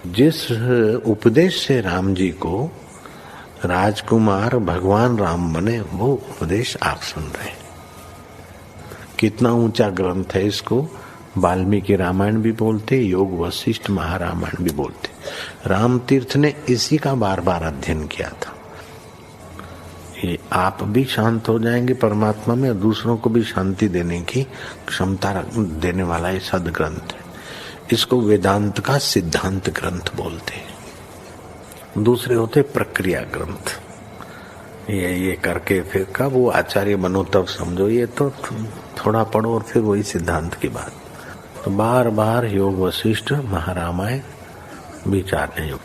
जिस उपदेश से राम जी को राजकुमार भगवान राम बने, वो उपदेश आप सुन रहे हैं। कितना ऊंचा ग्रंथ है। इसको वाल्मीकि रामायण भी बोलते, योग वशिष्ठ महारामायण भी बोलते। राम तीर्थ ने इसी का बार बार अध्ययन किया था। ये आप भी शांत हो जाएंगे परमात्मा में, और दूसरों को भी शांति देने की क्षमता देने वाला ये सदग्रंथ है। इसको वेदांत का सिद्धांत ग्रंथ बोलते हैं। दूसरे होते प्रक्रिया ग्रंथ। ये करके फिर कब वो आचार्य बनो तब समझो, ये तो थोड़ा पढ़ो और फिर वही सिद्धांत की बात। तो बार बार योग वशिष्ठ महारामायण विचारने योग।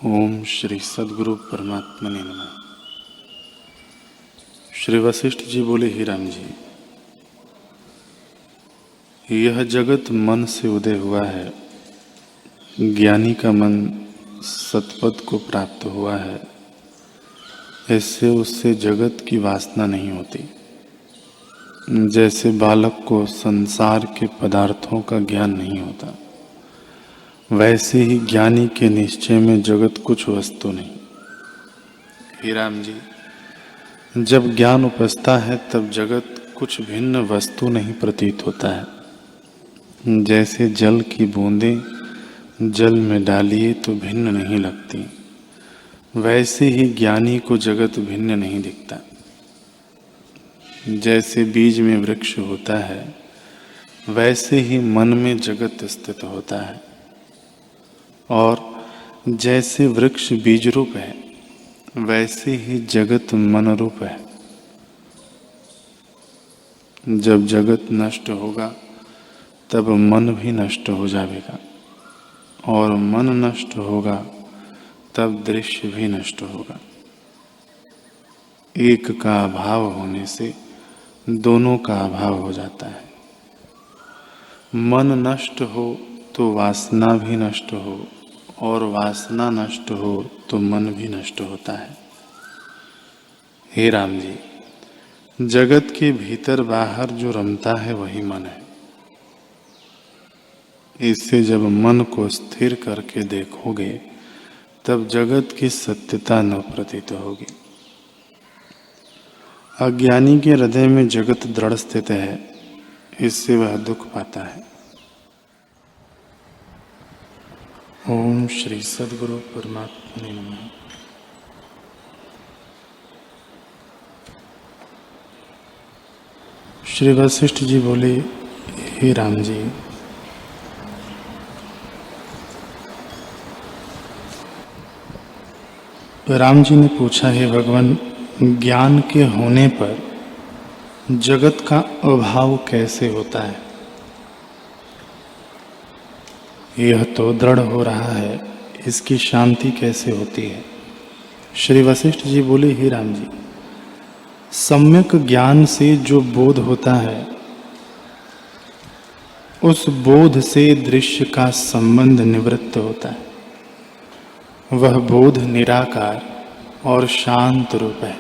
ओम श्री सद्गुरु परमात्मने नमः। श्री वशिष्ठ जी बोले, ही राम जी, यह जगत मन से उदय हुआ है। ज्ञानी का मन सतपथ को प्राप्त हुआ है। इससे उससे जगत की वासना नहीं होती। जैसे बालक को संसार के पदार्थों का ज्ञान नहीं होता, वैसे ही ज्ञानी के निश्चय में जगत कुछ वस्तु नहीं। हे राम जी, जब ज्ञान उपजता है तब जगत कुछ भिन्न वस्तु नहीं प्रतीत होता है। जैसे जल की बूंदें जल में डालिए तो भिन्न नहीं लगती, वैसे ही ज्ञानी को जगत भिन्न नहीं दिखता। जैसे बीज में वृक्ष होता है, वैसे ही मन में जगत स्थित होता है। और जैसे वृक्ष बीज रूप है, वैसे ही जगत मन रूप है। जब जगत नष्ट होगा तब मन भी नष्ट हो जाएगा, और मन नष्ट होगा तब दृश्य भी नष्ट होगा। एक का अभाव होने से दोनों का अभाव हो जाता है। मन नष्ट हो तो वासना भी नष्ट हो, और वासना नष्ट हो तो मन भी नष्ट होता है। हे राम जी, जगत के भीतर बाहर जो रमता है वही मन है। इससे जब मन को स्थिर करके देखोगे तब जगत की सत्यता न प्रतीत होगी। अज्ञानी के हृदय में जगत दृढ़ स्थित है, इससे वह दुख पाता है। ओम श्री सद्गुरु परमात्मने नमः। श्री वशिष्ठ जी बोले, हे राम जी, राम जी ने पूछा, हे भगवान, ज्ञान के होने पर जगत का अभाव कैसे होता है? यह तो दृढ़ हो रहा है, इसकी शांति कैसे होती है? श्री वशिष्ठ जी बोले, हे राम जी, सम्यक ज्ञान से जो बोध होता है, उस बोध से दृश्य का संबंध निवृत्त होता है। वह बोध निराकार और शांत रूप है।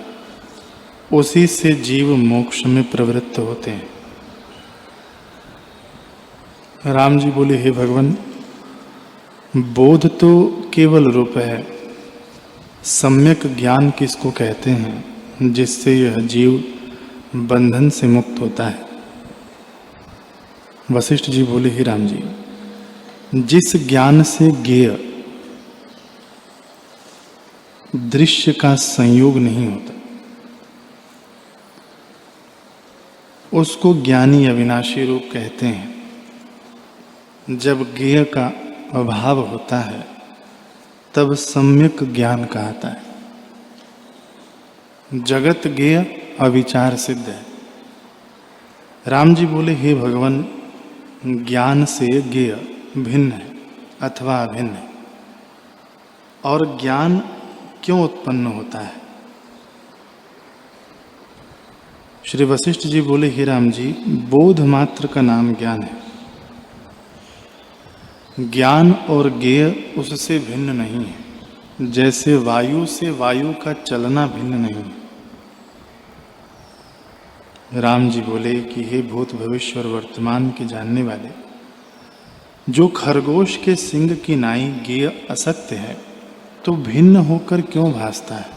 उसी से जीव मोक्ष में प्रवृत्त होते हैं। राम जी बोले, हे भगवान, बोध तो केवल रूप है। सम्यक ज्ञान किसको कहते हैं? जिससे यह जीव बंधन से मुक्त होता है। वशिष्ठ जी बोले, हे राम जी, जिस ज्ञान से ज्ञेय दृश्य का संयोग नहीं होता, उसको ज्ञानी अविनाशी रूप कहते हैं। जब ज्ञेय का अभाव होता है तब सम्यक ज्ञान कहता है। जगत ज्ञेय अविचार सिद्ध है। राम जी बोले, हे भगवान, ज्ञान से ज्ञेय भिन्न है अथवा अभिन्न है। और ज्ञान क्यों उत्पन्न होता है? श्री वशिष्ठ जी बोले, हे राम जी, बोध मात्र का नाम ज्ञान है। ज्ञान और ज्ञेय उससे भिन्न नहीं है। जैसे वायु से वायु का चलना भिन्न नहीं है। राम जी बोले कि हे भूत भविष्य और वर्तमान के जानने वाले, जो खरगोश के सिंग की नाई गेय असत्य है, तो भिन्न होकर क्यों भासता है?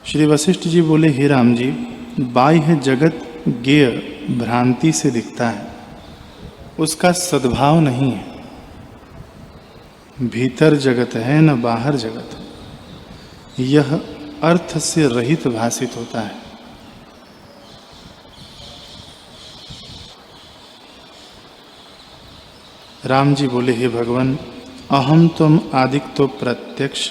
श्री वशिष्ठ जी बोले, हे राम जी, बाह्य जगत गेय भ्रांति से दिखता है, उसका सद्भाव नहीं है। भीतर जगत है न बाहर जगत है, यह अर्थ से रहित भासित होता है। राम जी बोले, हे भगवान, अहम तुम आदिक तो प्रत्यक्ष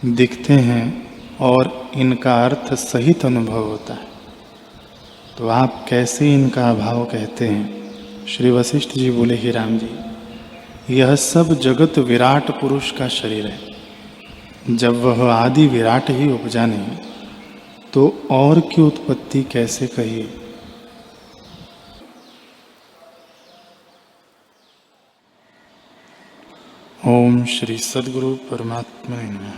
दिखते हैं और इनका अर्थ सहित अनुभव होता है, तो आप कैसे इनका अभाव कहते हैं? श्री वशिष्ठ जी बोले, हे राम जी, यह सब जगत विराट पुरुष का शरीर है। जब वह आदि विराट ही उपजा नहीं, तो और की उत्पत्ति कैसे कहिए? ओम श्री सद्गुरु परमात्मा नमः।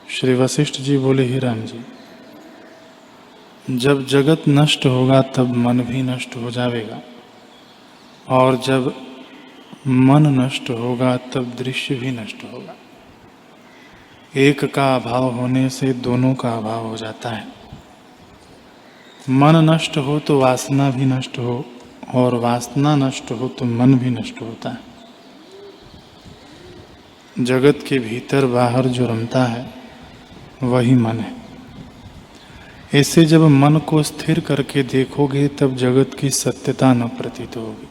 श्री वशिष्ठ जी बोले, हे राम जी, जब जगत नष्ट होगा तब मन भी नष्ट हो जाएगा, और जब मन नष्ट होगा तब दृश्य भी नष्ट होगा। एक का अभाव होने से दोनों का अभाव हो जाता है। मन नष्ट हो तो वासना भी नष्ट हो, और वासना नष्ट हो तो मन भी नष्ट होता है। जगत के भीतर बाहर जो रमता है वही मन है। ऐसे जब मन को स्थिर करके देखोगे तब जगत की सत्यता न प्रतीत होगी।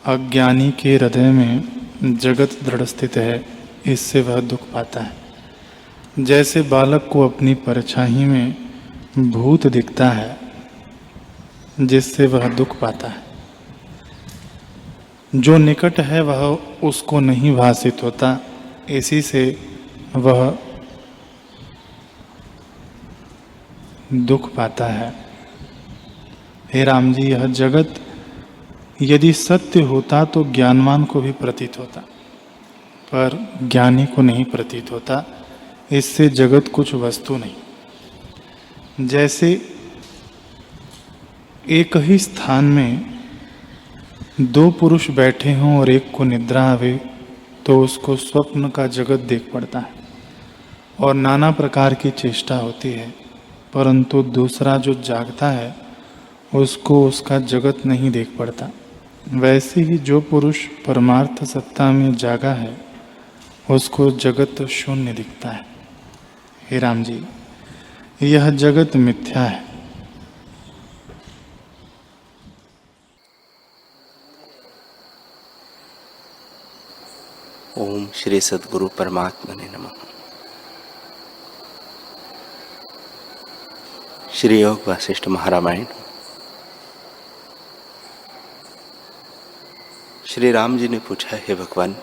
अज्ञानी के हृदय में जगत दृढ़ स्थित है, इससे वह दुख पाता है। जैसे बालक को अपनी परछाई में भूत दिखता है, जिससे वह दुख पाता है। जो निकट है वह उसको नहीं भासित होता, इसी से वह दुख पाता है। हे राम जी, यह जगत यदि सत्य होता तो ज्ञानवान को भी प्रतीत होता, पर ज्ञानी को नहीं प्रतीत होता। इससे जगत कुछ वस्तु नहीं। जैसे एक ही स्थान में दो पुरुष बैठे हों और एक को निद्रा आवे, तो उसको स्वप्न का जगत देख पड़ता है और नाना प्रकार की चेष्टा होती है, परंतु दूसरा जो जागता है उसको उसका जगत नहीं देख पड़ता। वैसे ही जो पुरुष परमार्थ सत्ता में जागा है उसको जगत शून्य दिखता है। हे राम जी, यह जगत मिथ्या है। ओम श्री सद्गुरु परमात्मने नमः। श्री योग वासिष्ठ महारामायण। श्री राम जी ने पूछा, हे भगवान,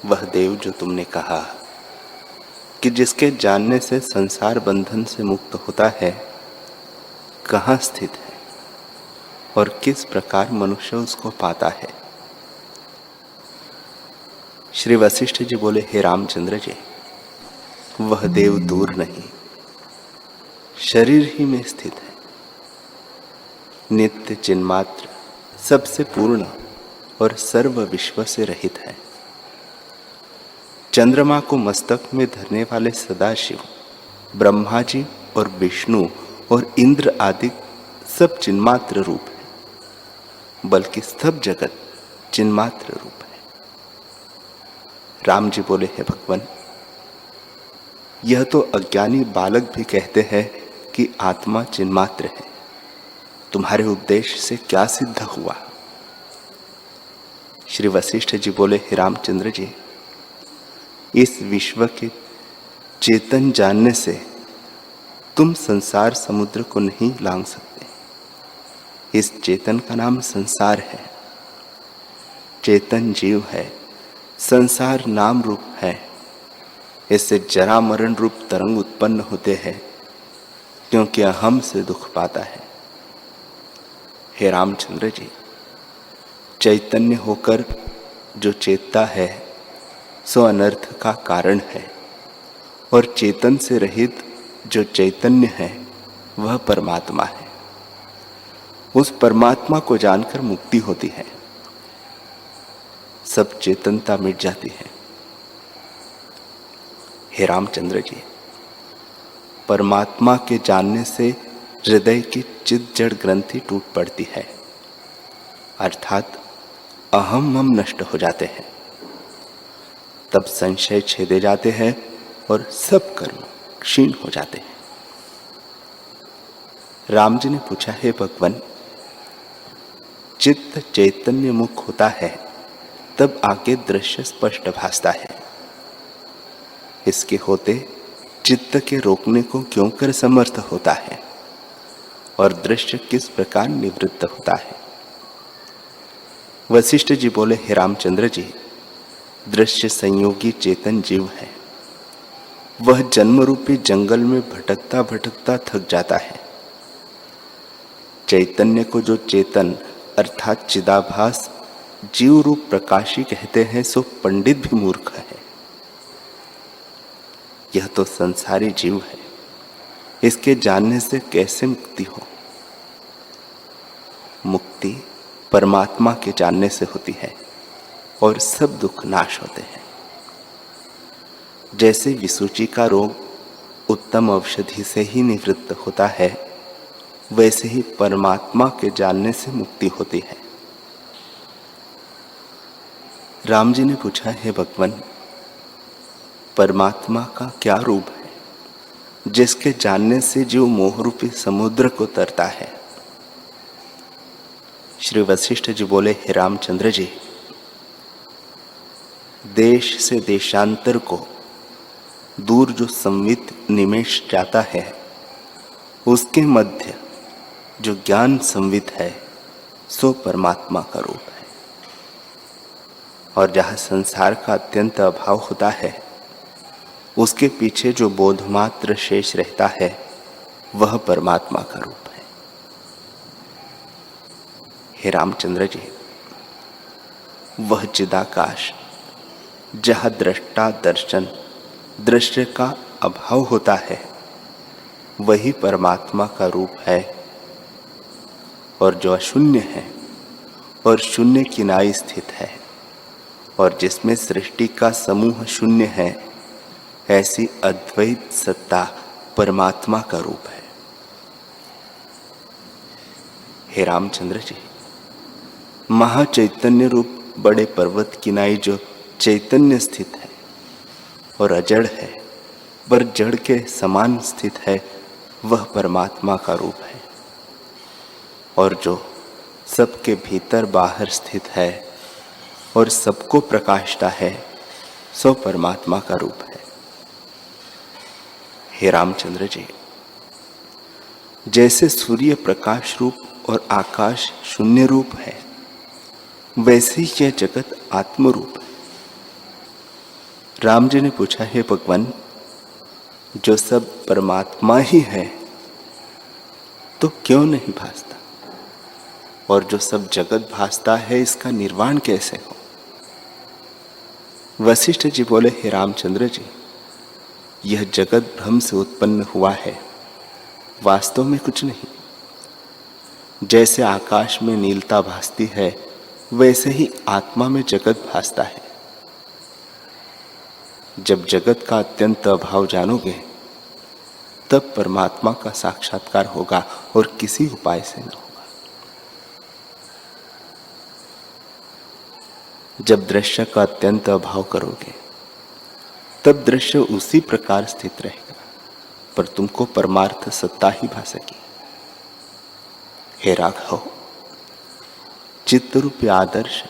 वह देव जो तुमने कहा कि जिसके जानने से संसार बंधन से मुक्त होता है, कहाँ स्थित है और किस प्रकार मनुष्य उसको पाता है? श्री वशिष्ठ जी बोले, हे रामचंद्र जी, वह देव दूर नहीं, शरीर ही में स्थित है, नित्य चिन्मात्र, सबसे पूर्ण और सर्व विश्व से रहित है। चंद्रमा को मस्तक में धरने वाले सदाशिव, ब्रह्मा जी और विष्णु और इंद्र आदि सब चिन्मात्र रूप है, बल्कि सब जगत चिन्मात्र रूप है। राम जी बोले, हे भगवान, यह तो अज्ञानी बालक भी कहते हैं कि आत्मा चिन्मात्र है। तुम्हारे उपदेश से क्या सिद्ध हुआ? श्री वशिष्ठ जी बोले, हे रामचंद्र जी, इस विश्व के चेतन जानने से तुम संसार समुद्र को नहीं लांघ सकते। इस चेतन का नाम संसार है। चेतन जीव है, संसार नाम रूप है। इससे जरा मरण रूप तरंग उत्पन्न होते हैं, क्योंकि अहम से दुख पाता है। हे रामचंद्र जी, चैतन्य होकर जो चेतता है सो अनर्थ का कारण है, और चेतन से रहित जो चैतन्य है वह परमात्मा है। उस परमात्मा को जानकर मुक्ति होती है, सब चेतनता मिट जाती है। हे रामचंद्र जी, परमात्मा के जानने से हृदय की चित जड़ ग्रंथि टूट पड़ती है, अर्थात अहम मम नष्ट हो जाते हैं। तब संशय छेदे जाते हैं और सब कर्म क्षीण हो जाते हैं। राम जी ने पूछा, हे भगवान, चित्त चैतन्य मुख होता है तब आगे दृश्य स्पष्ट भासता है। इसके होते चित्त के रोकने को क्यों कर समर्थ होता है और दृश्य किस प्रकार निवृत्त होता है? वशिष्ठ जी बोले, हे रामचंद्र जी, दृश्य संयोगी चेतन जीव है। वह जन्म रूपी जंगल में भटकता भटकता थक जाता है। चैतन्य को जो चेतन अर्थात चिदाभास जीव रूप प्रकाशी कहते हैं, सो पंडित भी मूर्ख है। यह तो संसारी जीव है, इसके जानने से कैसे मुक्ति हो? मुक्ति परमात्मा के जानने से होती है और सब दुख नाश होते हैं। जैसे विसूची का रोग उत्तम औषधि से ही निवृत्त होता है, वैसे ही परमात्मा के जानने से मुक्ति होती है। राम जी ने पूछा, हे भगवान, परमात्मा का क्या रूप है जिसके जानने से जीव मोह रूपी समुद्र को तरता है? श्री वशिष्ठ जी बोले, हे रामचंद्र जी, देश से देशांतर को दूर जो संवित निमेष जाता है, उसके मध्य जो ज्ञान संवित है, सो परमात्मा का रूप है। और जहाँ संसार का अत्यंत अभाव होता है, उसके पीछे जो बोधमात्र शेष रहता है, वह परमात्मा का रूप है। हे रामचंद्र जी, वह चिदाकाश जहाँ दृष्टा दर्शन दृश्य का अभाव होता है, वही परमात्मा का रूप है। और जो अशून्य है और शून्य किनाई स्थित है और जिसमें सृष्टि का समूह शून्य है, ऐसी अद्वैत सत्ता परमात्मा का रूप है। हे रामचंद्र जी, महाचैतन्य रूप बड़े पर्वत किनाई जो चैतन्य स्थित है और अजड़ है पर जड़ के समान स्थित है, वह परमात्मा का रूप है। और जो सबके भीतर बाहर स्थित है और सबको प्रकाशता है, सो परमात्मा का रूप है। हे रामचंद्र जी, जैसे सूर्य प्रकाश रूप और आकाश शून्य रूप है, वैसे ही यह जगत आत्म रूप है। राम जी ने पूछा, हे भगवान, जो सब परमात्मा ही है तो क्यों नहीं भासता? और जो सब जगत भासता है, इसका निर्वाण कैसे हो? वशिष्ठ जी बोले, हे रामचंद्र जी, यह जगत भ्रम से उत्पन्न हुआ है, वास्तव में कुछ नहीं। जैसे आकाश में नीलता भासती है, वैसे ही आत्मा में जगत भासता है। जब जगत का अत्यंत अभाव जानोगे, तब परमात्मा का साक्षात्कार होगा और किसी उपाय से न होगा। जब दृश्य का अत्यंत अभाव करोगे, तब दृश्य उसी प्रकार स्थित रहेगा, पर तुमको परमार्थ सत्ता ही भासेगी। हे राघव, चित्त रूपी आदर्श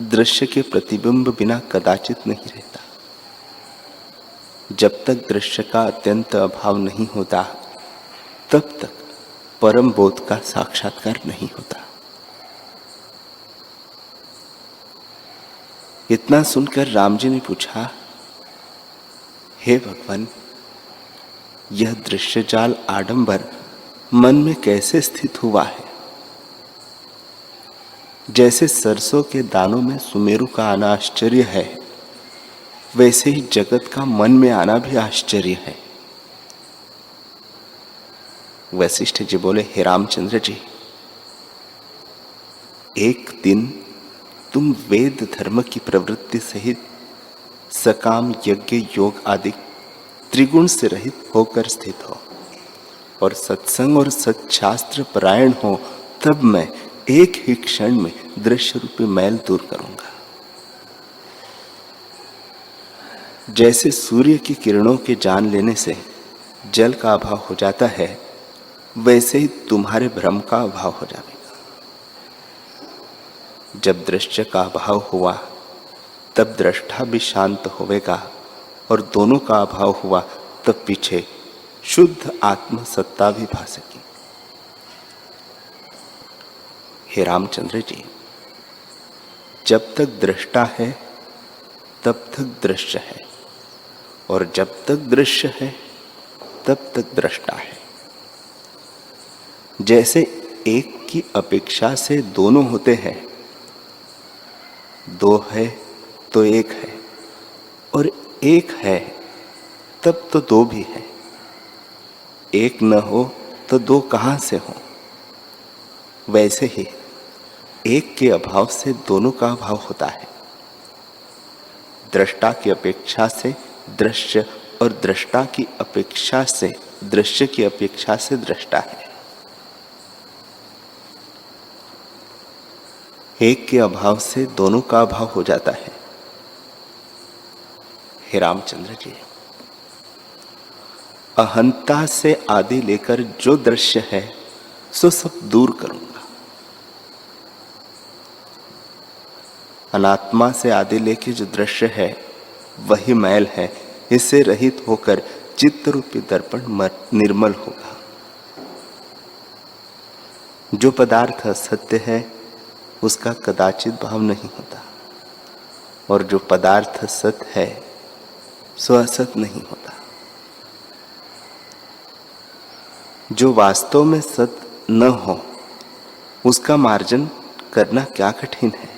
दृश्य के प्रतिबिंब बिना कदाचित नहीं रहता। जब तक दृश्य का अत्यंत अभाव नहीं होता, तब तक परम बोध का साक्षात्कार नहीं होता। इतना सुनकर राम जी ने पूछा, हे भगवान, यह दृश्य जाल आडंबर मन में कैसे स्थित हुआ है? जैसे सरसों के दानों में सुमेरु का आना आश्चर्य है, वैसे ही जगत का मन में आना भी आश्चर्य है। वशिष्ठ जी बोले, हे रामचंद्र जी, एक दिन तुम वेद धर्म की प्रवृत्ति सहित सकाम यज्ञ योग आदि त्रिगुण से रहित होकर स्थित हो और सत्संग और सत्शास्त्र परायण हो, तब मैं एक ही क्षण में दृश्य रूपी मैल दूर करूंगा। जैसे सूर्य की किरणों के जान लेने से जल का अभाव हो जाता है, वैसे ही तुम्हारे भ्रम का अभाव हो जाएगा। जब दृश्य का अभाव हुआ तब दृष्टा भी शांत होवेगा, और दोनों का अभाव हुआ तब पीछे शुद्ध आत्म सत्ता भी भासेगी। हे रामचंद्र जी, जब तक दृष्टा है तब तक दृश्य है, और जब तक दृश्य है तब तक दृष्टा है। जैसे एक की अपेक्षा से दोनों होते हैं, दो है तो एक है, और एक है तब तो दो भी है। एक न हो तो दो कहां से हो। वैसे ही एक के अभाव से दोनों का अभाव होता है। दृष्टा की अपेक्षा से दृश्य, और दृष्टा की अपेक्षा से दृश्य की अपेक्षा से दृष्टा है। एक के अभाव से दोनों का अभाव हो जाता है। हे रामचंद्र जी, अहंता से आदि लेकर जो दृश्य है सो सब दूर करूंगा। अनात्मा से आदि लेके जो दृश्य है वही मैल है। इससे रहित होकर चित्त रूपी दर्पण निर्मल होगा। जो पदार्थ सत्य है उसका कदाचित भाव नहीं होता, और जो पदार्थ सत है सो असत नहीं होता। जो वास्तव में सत न हो उसका मार्जन करना क्या कठिन है।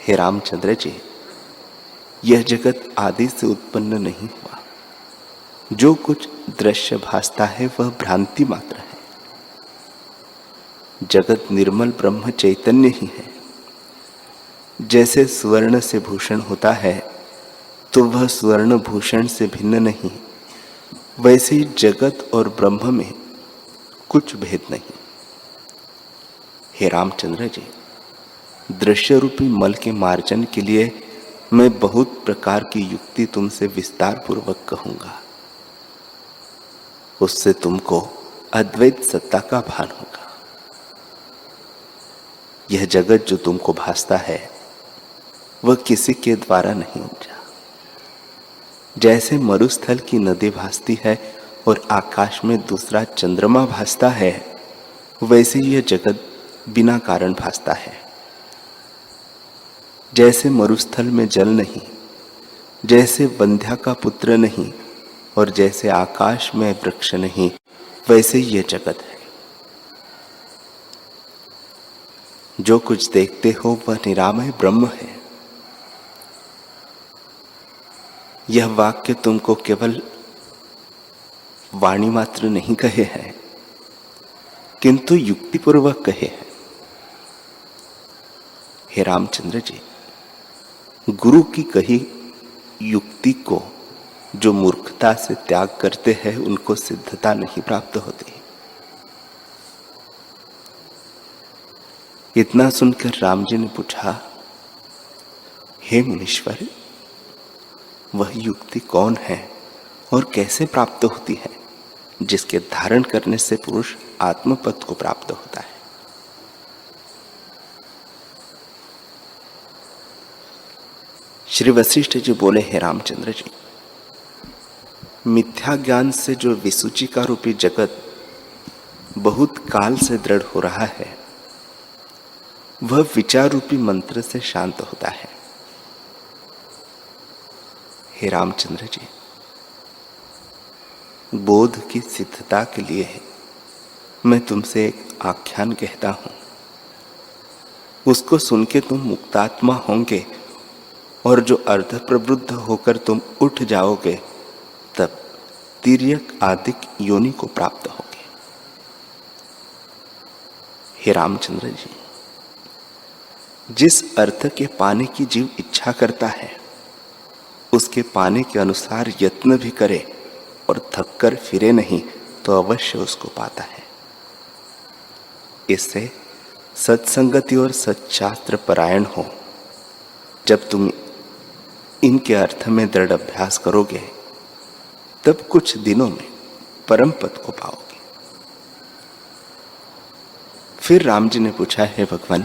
हे रामचंद्र जी, यह जगत आदि से उत्पन्न नहीं हुआ। जो कुछ दृश्य भासता है वह भ्रांति मात्र है। जगत निर्मल ब्रह्म चैतन्य ही है। जैसे स्वर्ण से भूषण होता है तो वह स्वर्ण भूषण से भिन्न नहीं, वैसे ही जगत और ब्रह्म में कुछ भेद नहीं। हे रामचंद्र जी, दृश्य रूपी मल के मार्जन के लिए मैं बहुत प्रकार की युक्ति तुमसे विस्तार पूर्वक कहूंगा। उससे तुमको अद्वैत सत्ता का भान होगा। यह जगत जो तुमको भासता है वह किसी के द्वारा नहीं उपजा। जैसे मरुस्थल की नदी भासती है और आकाश में दूसरा चंद्रमा भासता है, वैसे यह जगत बिना कारण भासता है। जैसे मरुस्थल में जल नहीं, जैसे वंध्या का पुत्र नहीं, और जैसे आकाश में वृक्ष नहीं, वैसे यह जगत है। जो कुछ देखते हो वह निरामय ब्रह्म है। यह वाक्य तुमको केवल वाणी मात्र नहीं कहे हैं, किंतु युक्तिपूर्वक कहे हैं। हे रामचंद्र जी, गुरु की कही युक्ति को जो मूर्खता से त्याग करते हैं उनको सिद्धता नहीं प्राप्त होती। इतना सुनकर राम जी ने पूछा, हे मुनीश्वर, वह युक्ति कौन है और कैसे प्राप्त होती है जिसके धारण करने से पुरुष आत्मपद को प्राप्त होता है? श्री वशिष्ठ जी बोले, हे रामचंद्र जी, मिथ्या ज्ञान से जो विसूचि का रूपी जगत बहुत काल से दृढ़ हो रहा है, वह विचार रूपी मंत्र से शांत होता है। हे रामचंद्र जी, बोध की सिद्धता के लिए मैं तुमसे एक आख्यान कहता हूं। उसको सुन के तुम मुक्तात्मा होंगे, और जो अर्ध प्रवृद्ध होकर तुम उठ जाओगे, तब तिर्यक आदि योनि को प्राप्त होगे। हे रामचंद्र जी, जिस अर्थ के पाने की जीव इच्छा करता है उसके पाने के अनुसार यत्न भी करे और थककर फिरे नहीं तो अवश्य उसको पाता है। इससे सत्संगति और सत्शास्त्र परायण हो। जब तुम इनके अर्थ में दृढ़ अभ्यास करोगे तब कुछ दिनों में परम पद को पाओगे। फिर राम जी ने पूछा, है भगवान,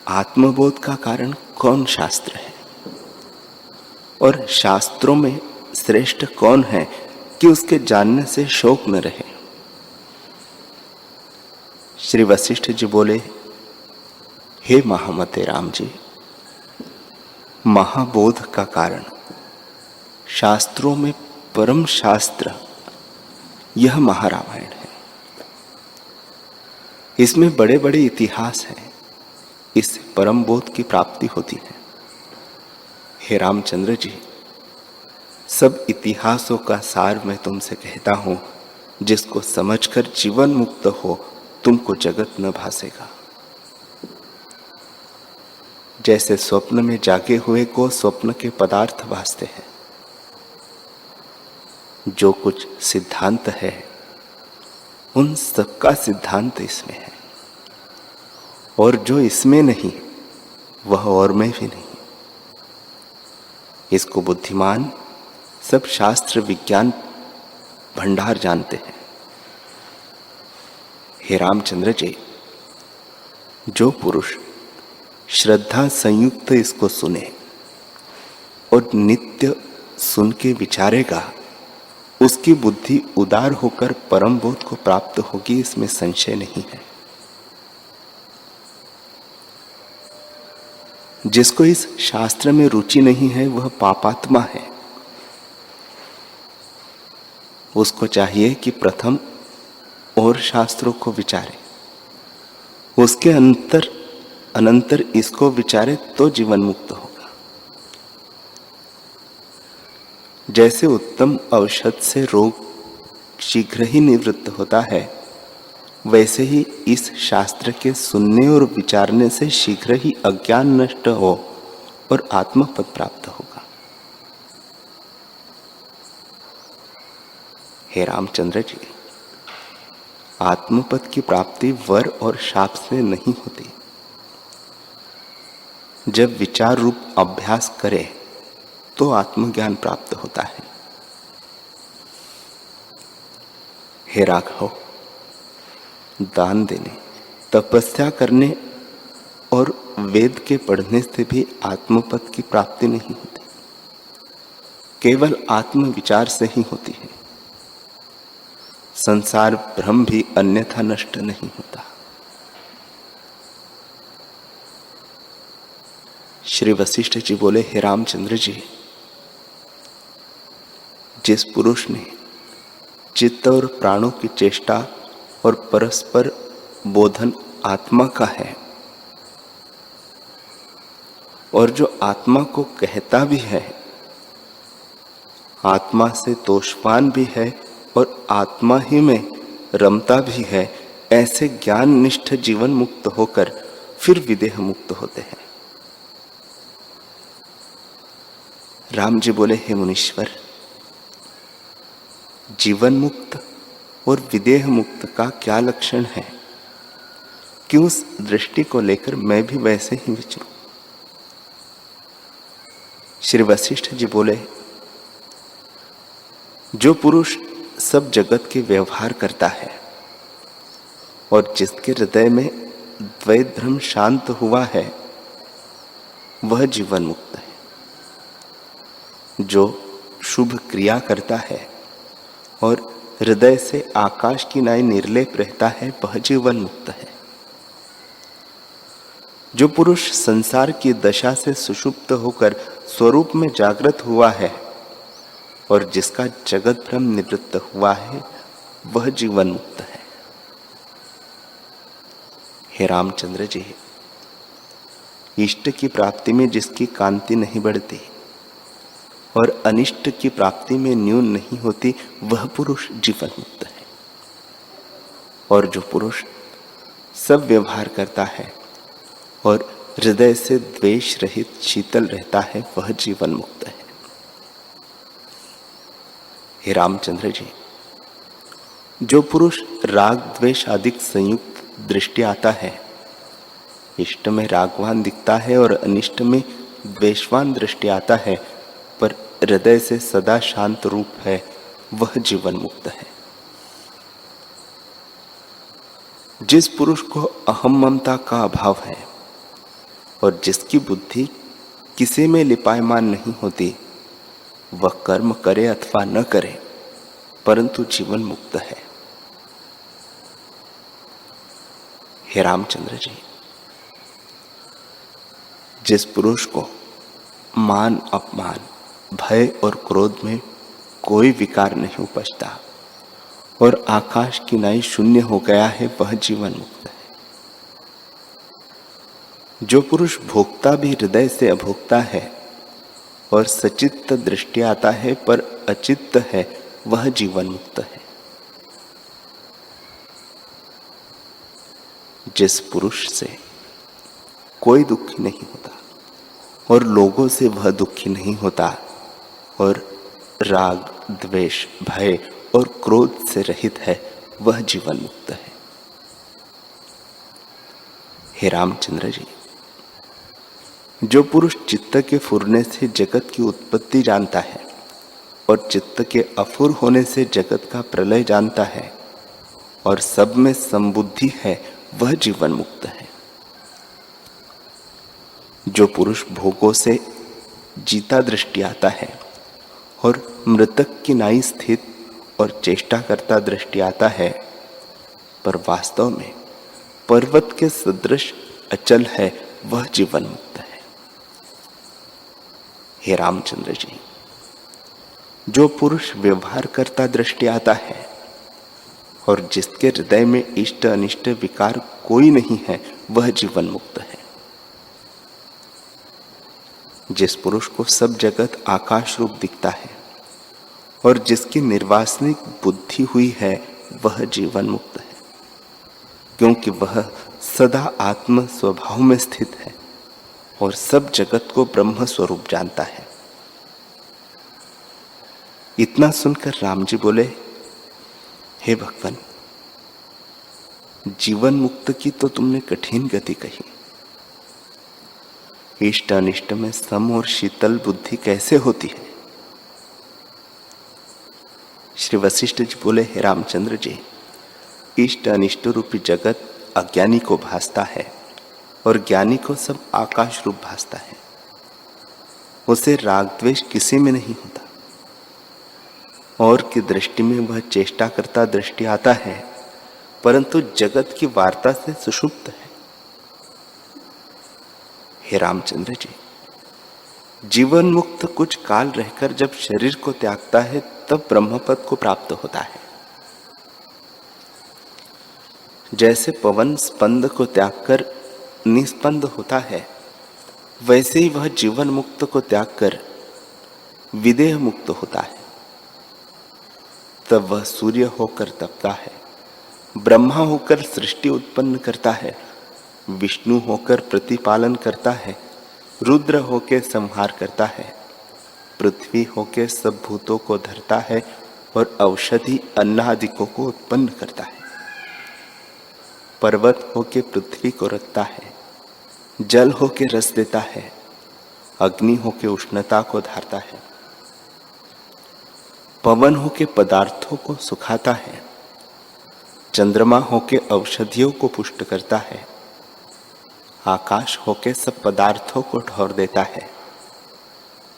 आत्मबोध का कारण कौन शास्त्र है और शास्त्रों में श्रेष्ठ कौन है कि उसके जानने से शोक न रहे? श्री वशिष्ठ जी बोले, हे महामते राम जी, महाबोध का कारण शास्त्रों में परम शास्त्र यह महारामायण है। इसमें बड़े बड़े इतिहास हैं, इससे परम बोध की प्राप्ति होती है। हे रामचंद्र जी, सब इतिहासों का सार मैं तुमसे कहता हूं, जिसको समझकर जीवन मुक्त हो तुमको जगत न भासेगा। जैसे स्वप्न में जागे हुए को स्वप्न के पदार्थ भासते हैं, जो कुछ सिद्धांत है उन सबका सिद्धांत इसमें है, और जो इसमें नहीं वह और में भी नहीं। इसको बुद्धिमान सब शास्त्र विज्ञान भंडार जानते हैं। हे रामचंद्र जी, जो पुरुष श्रद्धा संयुक्त इसको सुने और नित्य सुन के विचारेगा, उसकी बुद्धि उदार होकर परम बोध को प्राप्त होगी, इसमें संशय नहीं है। जिसको इस शास्त्र में रुचि नहीं है वह पापात्मा है। उसको चाहिए कि प्रथम और शास्त्रों को विचारे, उसके अनंतर इसको विचारे तो जीवन मुक्त होगा। जैसे उत्तम औषध से रोग शीघ्र ही निवृत्त होता है, वैसे ही इस शास्त्र के सुनने और विचारने से शीघ्र ही अज्ञान नष्ट हो और आत्मपद प्राप्त होगा। हे रामचंद्र जी, आत्मपद की प्राप्ति वर और शाप से नहीं होती। जब विचार रूप अभ्यास करे तो आत्मज्ञान प्राप्त होता है। हे राघव, दान देने, तपस्या करने और वेद के पढ़ने से भी आत्मपद की प्राप्ति नहीं होती, केवल आत्म विचार से ही होती है। संसार भ्रम भी अन्यथा नष्ट नहीं होता। श्री वशिष्ठ जी बोले, हे रामचंद्र जी, जिस पुरुष ने चित्त और प्राणों की चेष्टा और परस्पर बोधन आत्मा का है, और जो आत्मा को कहता भी है, आत्मा से तोषपान भी है और आत्मा ही में रमता भी है, ऐसे ज्ञान निष्ठ जीवन मुक्त होकर फिर विदेह मुक्त होते हैं। राम जी बोले, हे मुनीश्वर, जीवन मुक्त और विदेह मुक्त का क्या लक्षण है कि उस दृष्टि को लेकर मैं भी वैसे ही विचरूं। श्री वशिष्ठ जी बोले, जो पुरुष सब जगत के व्यवहार करता है और जिसके हृदय में द्वैत भ्रम शांत हुआ है, वह जीवन मुक्त है। जो शुभ क्रिया करता है और हृदय से आकाश की नाई निर्लेप रहता है, वह जीवन मुक्त है। जो पुरुष संसार की दशा से सुषुप्त होकर स्वरूप में जागृत हुआ है और जिसका जगत भ्रम निवृत्त हुआ है, वह जीवन मुक्त है। हे रामचंद्र जी, इष्ट की प्राप्ति में जिसकी कांति नहीं बढ़ती, और अनिष्ट की प्राप्ति में न्यून नहीं होती, वह पुरुष जीवन मुक्त है। और जो पुरुष सब व्यवहार करता है और हृदय से द्वेष रहित शीतल रहता है, वह जीवन मुक्त है। हे रामचंद्र जी, जो पुरुष राग द्वेष आदि संयुक्त दृष्टि आता है, इष्ट में रागवान दिखता है और अनिष्ट में द्वेषवान दृष्टि आता है, पर हृदय से सदा शांत रूप है, वह जीवन मुक्त है। जिस पुरुष को अहम ममता का अभाव है और जिसकी बुद्धि किसी में लिपायमान नहीं होती, वह कर्म करे अथवा न करे, परंतु जीवन मुक्त है। हे रामचंद्र जी, जिस पुरुष को मान अपमान भय और क्रोध में कोई विकार नहीं उपजता और आकाश की नाई शून्य हो गया है, वह जीवन मुक्त है। जो पुरुष भोक्ता भी हृदय से अभोक्ता है और सचित्त दृष्टि आता है पर अचित्त है, वह जीवन मुक्त है। जिस पुरुष से कोई दुखी नहीं होता और लोगों से वह दुखी नहीं होता और राग द्वेष भय और क्रोध से रहित है, वह जीवन मुक्त है। हे रामचंद्र जी, जो पुरुष चित्त के फुरने से जगत की उत्पत्ति जानता है और चित्त के अफुर होने से जगत का प्रलय जानता है और सब में संबुद्धि है, वह जीवन मुक्त है। जो पुरुष भोगों से जीता दृष्टि आता है और मृतक की नाई स्थित और चेष्टा करता दृष्टि आता है, पर वास्तव में पर्वत के सदृश अचल है, वह जीवन मुक्त है। हे रामचंद्र जी, जो पुरुष व्यवहार करता दृष्टि आता है और जिसके हृदय में इष्ट अनिष्ट विकार कोई नहीं है, वह जीवन मुक्त है। जिस पुरुष को सब जगत आकाश रूप दिखता है और जिसकी निर्वासनिक बुद्धि हुई है, वह जीवन मुक्त है, क्योंकि वह सदा आत्म स्वभाव में स्थित है और सब जगत को ब्रह्म स्वरूप जानता है। इतना सुनकर राम जी बोले, हे भगवान, जीवन मुक्त की तो तुमने कठिन गति कही। इष्ट अनिष्ट में सम और शीतल बुद्धि कैसे होती है? श्री वशिष्ठ जी बोले, हे रामचंद्र जी, इष्ट अनिष्ट रूपी जगत अज्ञानी को भासता है और ज्ञानी को सब आकाश रूप भासता है। उसे राग द्वेष किसी में नहीं होता और की दृष्टि में वह चेष्टा करता दृष्टि आता है, परंतु जगत की वार्ता से सुषुप्त है। हे रामचंद्र जी, जीवन मुक्त कुछ काल रहकर जब शरीर को त्यागता है, तब ब्रह्मपद को प्राप्त होता है। जैसे पवन स्पंद को त्यागकर निस्पंद होता है, वैसे ही वह जीवन मुक्त को त्यागकर विदेह मुक्त होता है। तब वह सूर्य होकर तपता है, ब्रह्मा होकर सृष्टि उत्पन्न करता है, विष्णु होकर प्रतिपालन करता है, रुद्र होकर संहार करता है, पृथ्वी होकर सब भूतों को धरता है और औषधि अन्नादिकों को उत्पन्न करता है। पर्वत होकर पृथ्वी को रखता है, जल होकर रस देता है, अग्नि होकर उष्णता को धारता है, पवन होकर पदार्थों को सुखाता है, चंद्रमा होकर औषधियों को पुष्ट करता है, आकाश होके सब पदार्थों को ठौर देता है,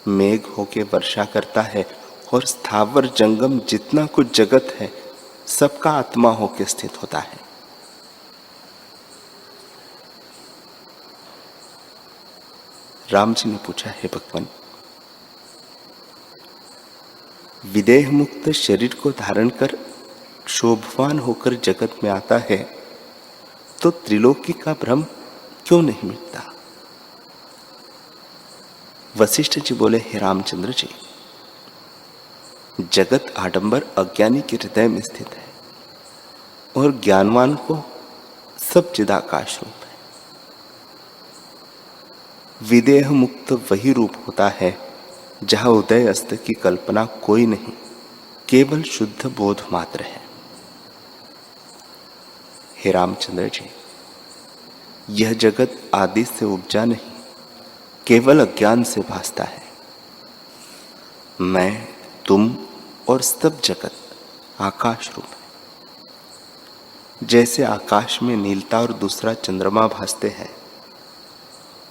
मेघ होके वर्षा करता है और स्थावर जंगम जितना कुछ जगत है, सबका आत्मा होके स्थित होता है। राम जी ने पूछा, हे भगवान, विदेह मुक्त शरीर को धारण कर शोभवान होकर जगत में आता है, तो त्रिलोकी का भ्रम क्यों नहीं मिटता? वशिष्ठ जी बोले, हे रामचंद्र जी, जगत आडंबर अज्ञानी के हृदय में स्थित है और ज्ञानवान को सब चिदाकाश रूप है। विदेह मुक्त वही रूप होता है जहां उदय अस्त की कल्पना कोई नहीं, केवल शुद्ध बोध मात्र है। हे रामचंद्र जी, यह जगत आदि से उपजा नहीं, केवल अज्ञान से भासता है। मैं, तुम और सब जगत आकाश रूप है। जैसे आकाश में नीलता और दूसरा चंद्रमा भासते हैं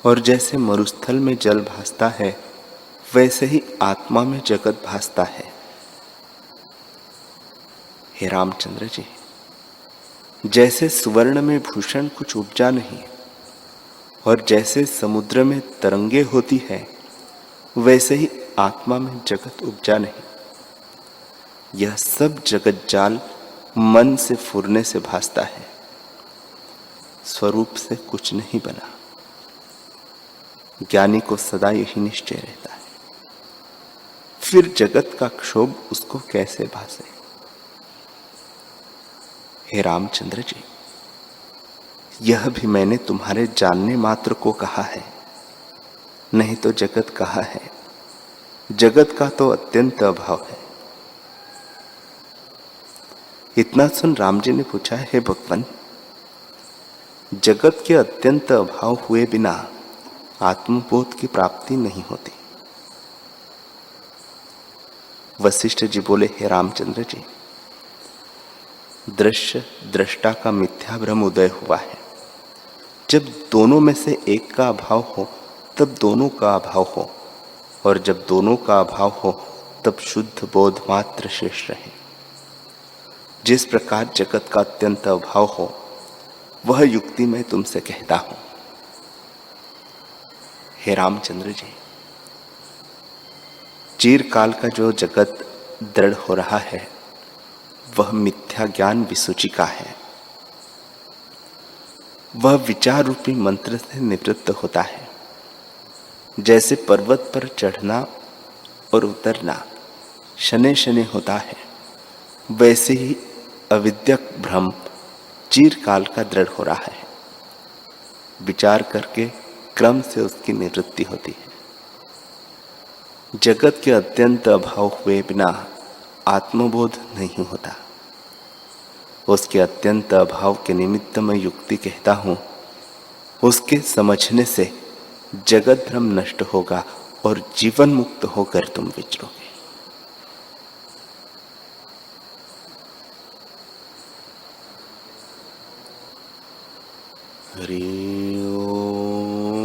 और जैसे मरुस्थल में जल भासता है, वैसे ही आत्मा में जगत भासता है। हे रामचंद्र जी, जैसे सुवर्ण में भूषण कुछ उपजा नहीं और जैसे समुद्र में तरंगे होती है, वैसे ही आत्मा में जगत उपजा नहीं। यह सब जगत जाल मन से फुरने से भासता है, स्वरूप से कुछ नहीं बना। ज्ञानी को सदा यही निश्चय रहता है, फिर जगत का क्षोभ उसको कैसे भासे। हे रामचंद्र जी, यह भी मैंने तुम्हारे जानने मात्र को कहा है, नहीं तो जगत कहा है। जगत का तो अत्यंत अभाव है। इतना सुन राम जी ने पूछा, हे भगवान, जगत के अत्यंत अभाव हुए बिना आत्मबोध की प्राप्ति नहीं होती। वशिष्ठ जी बोले, हे रामचंद्र जी, दृश्य दृष्टा का मिथ्या भ्रम उदय हुआ है। जब दोनों में से एक का अभाव हो तब दोनों का अभाव हो, और जब दोनों का अभाव हो तब शुद्ध बोध मात्र शेष रहे। जिस प्रकार जगत का अत्यंत अभाव हो, वह युक्ति मैं तुमसे कहता हूं। हे रामचंद्र जी, चिरकाल का जो जगत दृढ़ हो रहा है, वह मिथ्या ज्ञान विसूचिका है। वह विचार रूपी मंत्र से निवृत्त होता है। जैसे पर्वत पर चढ़ना और उतरना शनै शनै होता है, वैसे ही अविद्यक भ्रम चिरकाल का दृढ़ हो रहा है। विचार करके क्रम से उसकी निवृत्ति होती है। जगत के अत्यंत अभाव हुए बिना आत्मबोध नहीं होता। उसके अत्यंत अभाव के निमित्त मैं युक्ति कहता हूं। उसके समझने से जगत भ्रम नष्ट होगा और जीवन मुक्त होकर तुम विचरोगे। हरि ओम।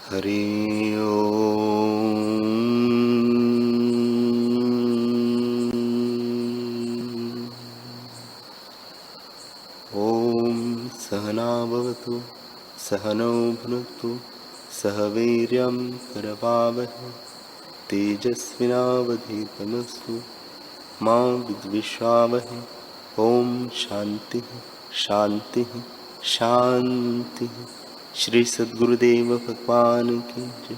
हरि ओम। ओम सहना भवतु, सहनौ भुनक्तु, सह वीर्यं करवावहै, तेजस्विनावधीतमस्तु मा विद्विषावहै। ओम शांति शांति शांति। श्री सद्गुरुदेव भगवान की जय।